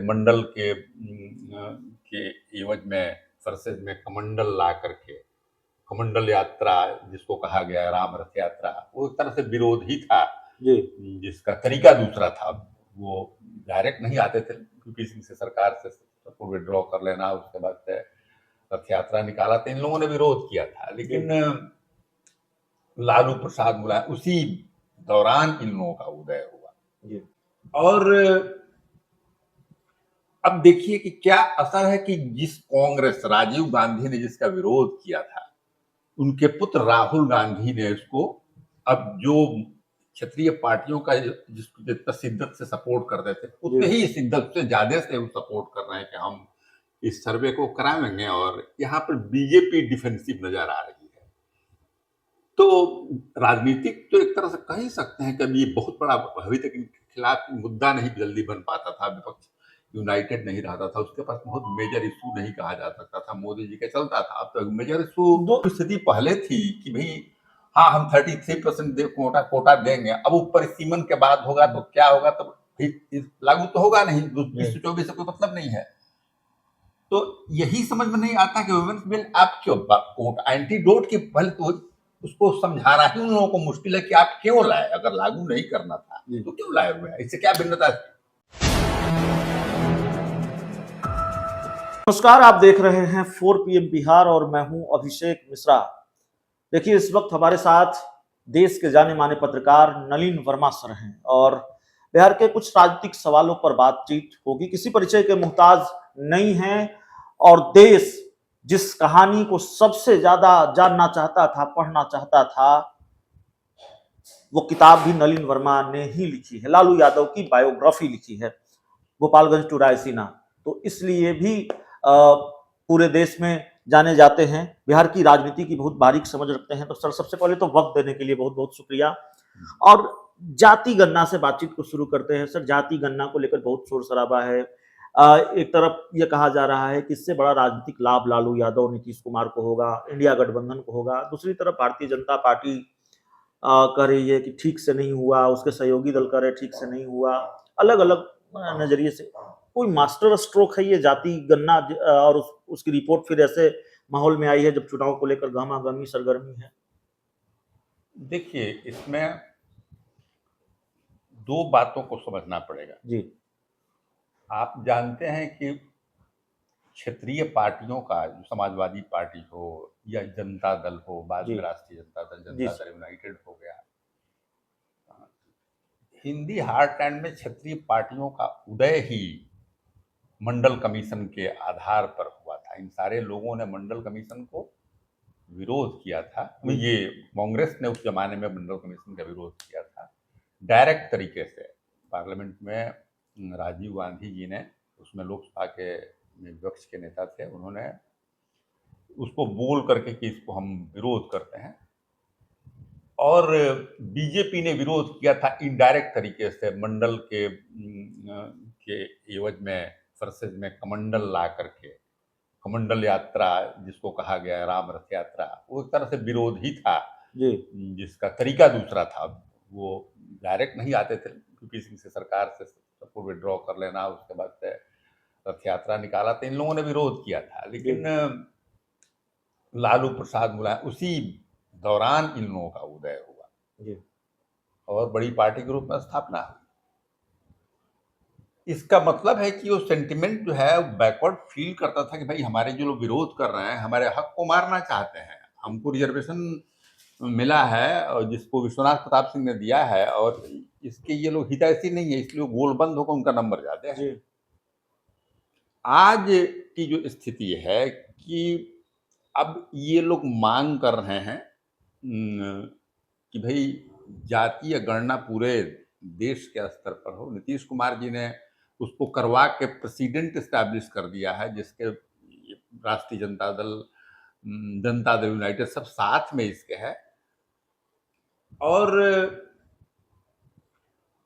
मंडल के एवज में फरसेज में कमंडल ला करके कमंडल यात्रा जिसको कहा गया है, राम रथ यात्रा, वो एक तरह से विरोध ही था जी। जिसका तरीका दूसरा था। वो डायरेक्ट नहीं आते थे, यूपी सिंह से सरकार से सबको विड्रॉ कर लेना, उसके बाद से रथ यात्रा निकाला, तो इन लोगों ने विरोध किया था। लेकिन लालू प्रसाद मुलायम, उसी दौरान इन लोगों का उदय हुआ। जी। और अब देखिए कि क्या असर है कि जिस कांग्रेस, राजीव गांधी ने जिसका विरोध किया था, उनके पुत्र राहुल गांधी ने इसको, अब जो क्षेत्रीय पार्टियों का जिसको जितना शिद्दत से सपोर्ट करते थे, उतने ही शिद्दत से ज्यादा से वो सपोर्ट कर रहे हैं कि हम इस सर्वे को कराएंगे। और यहाँ पर बीजेपी डिफेंसिव नजर आ रही है। तो राजनीतिक तो एक तरह से कह ही सकते हैं कि अभी ये बहुत बड़ा, अभी तक इनके खिलाफ मुद्दा नहीं जल्दी बन पाता था, विपक्ष यूनाइटेड नहीं रहता था, उसके पास बहुत मेजर इशू नहीं कहा जा सकता था, मोदी जी के चलता था। अब तो मेजर इशू स्थिति पहले थी कि भाई हाँ, हम 33% कोटा देंगे। अब ऊपर सीमन के बाद होगा तो क्या होगा, तब लागू तो होगा नहीं, 2024 से कोई मतलब नहीं है। तो यही समझ में नहीं आता कि वुमेन्स बिल आप क्यों कोट एंटीडोट के पहले तो उसको समझाना ही उन लोगों को मुश्किल है कि आप क्यों लाए। अगर लागू नहीं करना था तो क्यों लाए हुए हैं, इससे क्या भिन्नता है? नमस्कार, आप देख रहे हैं 4 PM बिहार और मैं हूं अभिषेक मिश्रा। देखिए, इस वक्त हमारे साथ देश के जाने माने पत्रकार नलिन वर्मा सर हैं और बिहार के कुछ राजनीतिक सवालों पर बातचीत होगी। किसी परिचय के मुहताज नहीं हैं और देश जिस कहानी को सबसे ज्यादा जानना चाहता था, पढ़ना चाहता था, वो किताब भी नलिन वर्मा ने ही लिखी है। लालू यादव की बायोग्राफी लिखी है, गोपालगंज टू रायसीना। तो इसलिए भी पूरे देश में जाने जाते हैं, बिहार की राजनीति की बहुत बारीक समझ रखते हैं। तो सर, सबसे पहले तो वक्त देने के लिए बहुत बहुत शुक्रिया। और जाति गणना से बातचीत को शुरू करते हैं। सर, जाति गणना को लेकर बहुत शोर शराबा है। एक तरफ यह कहा जा रहा है कि इससे बड़ा राजनीतिक लाभ लालू यादव, नीतीश कुमार को होगा, इंडिया गठबंधन को होगा। दूसरी तरफ भारतीय जनता पार्टी कह रही है कि ठीक से नहीं हुआ, उसके सहयोगी दल कह रहे ठीक से नहीं हुआ। अलग अलग नजरिए से कोई मास्टर स्ट्रोक है ये जाति गणना, और उसकी रिपोर्ट फिर ऐसे माहौल में आई है जब चुनाव को लेकर गहमा गहमी सरगर्मी है। देखिए, इसमें दो बातों को समझना पड़ेगा जी। आप जानते हैं कि क्षेत्रीय पार्टियों का, जो समाजवादी पार्टी हो या जनता दल हो, बाद में राष्ट्रीय जनता दल, जनता दल यूनाइटेड हो गया, हिंदी हार्टलैंड में क्षेत्रीय पार्टियों का उदय ही मंडल कमीशन के आधार पर हुआ था। इन सारे लोगों ने मंडल कमीशन को विरोध किया था। ये कांग्रेस ने उस जमाने में मंडल कमीशन का विरोध किया था डायरेक्ट तरीके से। पार्लियामेंट में राजीव गांधी जी ने, उसमें लोकसभा के विपक्ष के नेता थे, उन्होंने उसको बोल करके कि इसको हम विरोध करते हैं। और बीजेपी ने विरोध किया था इनडायरेक्ट तरीके से, मंडल के एवज में फरसेज में कमंडल ला करके कमंडल यात्रा जिसको कहा गया है, राम रथ यात्रा, वो एक तरह से विरोध ही था जिसका तरीका दूसरा था। वो डायरेक्ट नहीं आते थे, यूपी सिंह से सरकार से सबको विड्रॉ कर लेना, उसके बाद से रथ यात्रा निकाला, तो इन लोगों ने विरोध किया था। लेकिन लालू प्रसाद मुलायम, उसी दौरान इन लोगों का उदय हुआ और बड़ी पार्टी के रूप में स्थापना हुई। इसका मतलब है कि वो सेंटिमेंट जो है बैकवर्ड फील करता था कि भाई हमारे जो लोग विरोध कर रहे हैं हमारे हक को मारना चाहते हैं, हमको रिजर्वेशन मिला है और जिसको विश्वनाथ प्रताप सिंह ने दिया है, और इसके ये लोग हितैषी नहीं है, इसलिए गोलबंद होकर उनका नंबर ज्यादा है। आज की जो स्थिति है कि अब ये लोग मांग कर रहे हैं कि भाई जातीय गणना पूरे देश के स्तर पर हो। नीतीश कुमार जी ने उसको करवा के प्रेसिडेंट एस्टैब्लिश कर दिया है, जिसके राष्ट्रीय जनता दल, जनता दल यूनाइटेड सब साथ में इसके है। और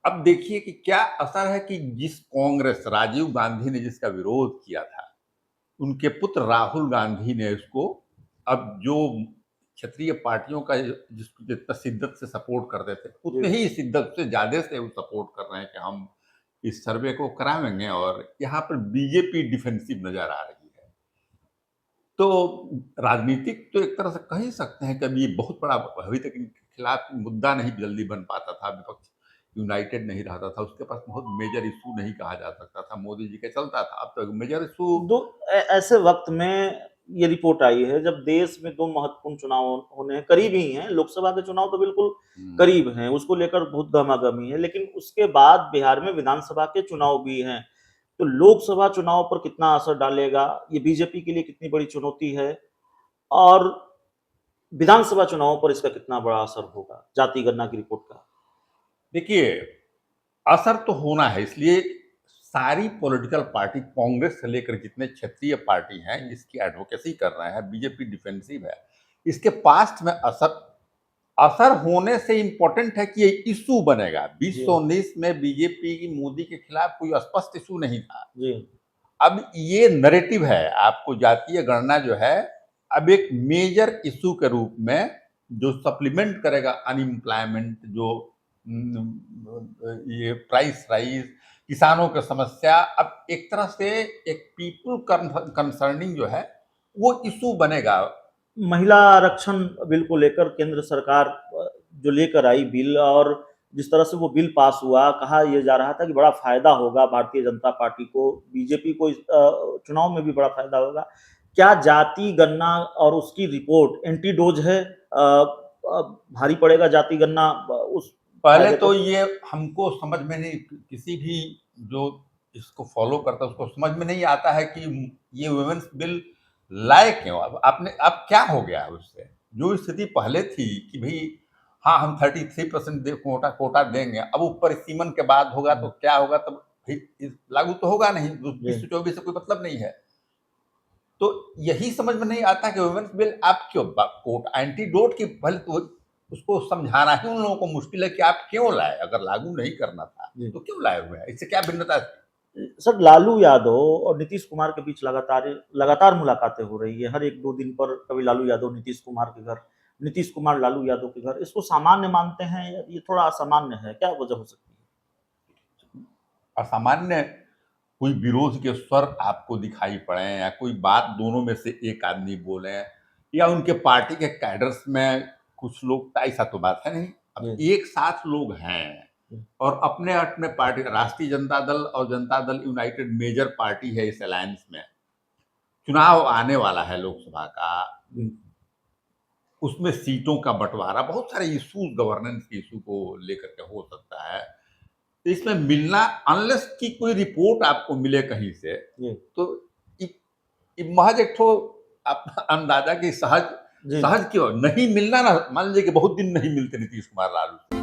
अब देखिए कि क्या असर है कि जिस कांग्रेस, राजीव गांधी ने जिसका विरोध किया था, उनके पुत्र राहुल गांधी ने इसको, अब जो क्षेत्रीय पार्टियों का जितना शिद्दत से सपोर्ट करते थे, उतने ही शिद्दत से ज्यादा से वो सपोर्ट कर रहे हैं कि हम इस सर्वे को कराएंगे और यहाँ पर बीजेपी डिफेंसिव नजर आ रही है। तो राजनीतिक तो एक तरह से कह ही सकते हैं कि अभी ये बहुत बड़ा अभी तक इनके खिलाफ मुद्दा नहीं जल्दी बन पाता था, विपक्ष यूनाइटेड नहीं रहता था, उसके पास बहुत मेजर इशू नहीं कहा जा सकता था, मोदी जी के चलता था। अब तो मेजर इशू दो ऐसे वक्त में ये रिपोर्ट आई है जब देश में दो महत्वपूर्ण चुनाव होने हैं, करीब ही हैं, लोकसभा के चुनाव तो बिल्कुल करीब हैं, उसको लेकर बहुत गहमागहमी है, लेकिन उसके बाद बिहार में विधानसभा के चुनाव भी हैं। तो लोकसभा चुनाव पर कितना असर डालेगा, ये बीजेपी के लिए कितनी बड़ी चुनौती है, और विधानसभा चुनाव पर इसका कितना बड़ा असर होगा जाति गणना की रिपोर्ट का? देखिए, असर तो होना है, इसलिए सारी पॉलिटिकल पार्टी कांग्रेस से लेकर जितने क्षेत्रीय पार्टी हैं इसकी एडवोकेसी कर रहे हैं, बीजेपी डिफेंसिव है। इसके पास्ट में असर असर होने से इम्पोर्टेंट है कि ये इशू बनेगा। 2019 में बीजेपी की मोदी के खिलाफ कोई स्पष्ट इशू नहीं था। जी अब ये नैरेटिव है, आपको जातीय गणना जो है अब एक मेजर इशू के रूप में जो सप्लीमेंट करेगा अनएम्प्लॉयमेंट, जो ये प्राइस राइज, किसानों की समस्या, अब एक तरह से एक पीपल कंसर्निंग जो है वो इशू बनेगा। महिला आरक्षण बिल को लेकर केंद्र सरकार जो लेकर आई बिल, और जिस तरह से वो बिल पास हुआ, कहा यह जा रहा था कि बड़ा फायदा होगा भारतीय जनता पार्टी को, बीजेपी को इस चुनाव में भी बड़ा फायदा होगा। क्या जाति गणना और उसकी रिपोर्ट एंटीडोज है? भारी पड़ेगा जाति गणना उस पहले फायदे तो को? ये हमको समझ में नहीं, किसी भी जो इसको फॉलो करता है उसको समझ में नहीं आता है कि ये वुमेन्स बिल लाए क्यों। अब क्या हो गया है उससे, जो स्थिति पहले थी कि भाई हाँ हम 33% कोटा कोटा देंगे, अब ऊपर सीमन के बाद होगा तो क्या होगा, तब भाई लागू तो होगा नहीं, 2024 से कोई मतलब नहीं है। तो यही समझ में नहीं आता कि वुमेन्स बिल आप क्यों कोट एंटीडोट की, पहले तो उसको समझाना ही उन लोगों को मुश्किल है कि आप क्यों लाए, अगर लागू नहीं करना था जी। तो क्यों लाए हुए हैं, इससे क्या भिन्नता है? सर, लालू यादव और नीतीश कुमार के बीच लगातार लगातार मुलाकातें हो रही है, हर एक दो दिन पर कभी लालू यादव नीतीश कुमार के घर, नीतीश कुमार लालू यादव के घर। इसको सामान्य मानते हैं या ये थोड़ा असामान्य है, क्या वजह हो सकती है? असामान्य कोई विरोध के स्वर आपको दिखाई पड़े, या कोई बात दोनों में से एक आदमी बोले, या उनके पार्टी के कैडर्स में कुछ लोग, ऐसा तो बात है नहीं। अब एक साथ लोग हैं और अपने अपने पार्टी, राष्ट्रीय जनता दल और Janata Dal United major party है इस अलायंस में, चुनाव आने वाला है लोकसभा का, उसमें सीटों का बंटवारा, बहुत सारे इशू, गवर्नेंस के इशू को लेकर के हो सकता है। तो इसमें मिलना, अनलेस की कोई रिपोर्ट आपको मिले कहीं से, तो महज एक ठो आप अंदाजा की सहज जी सहज क्यों नहीं मिलना ना, मान लीजिए कि बहुत दिन नहीं मिलते नीतीश कुमार लालू।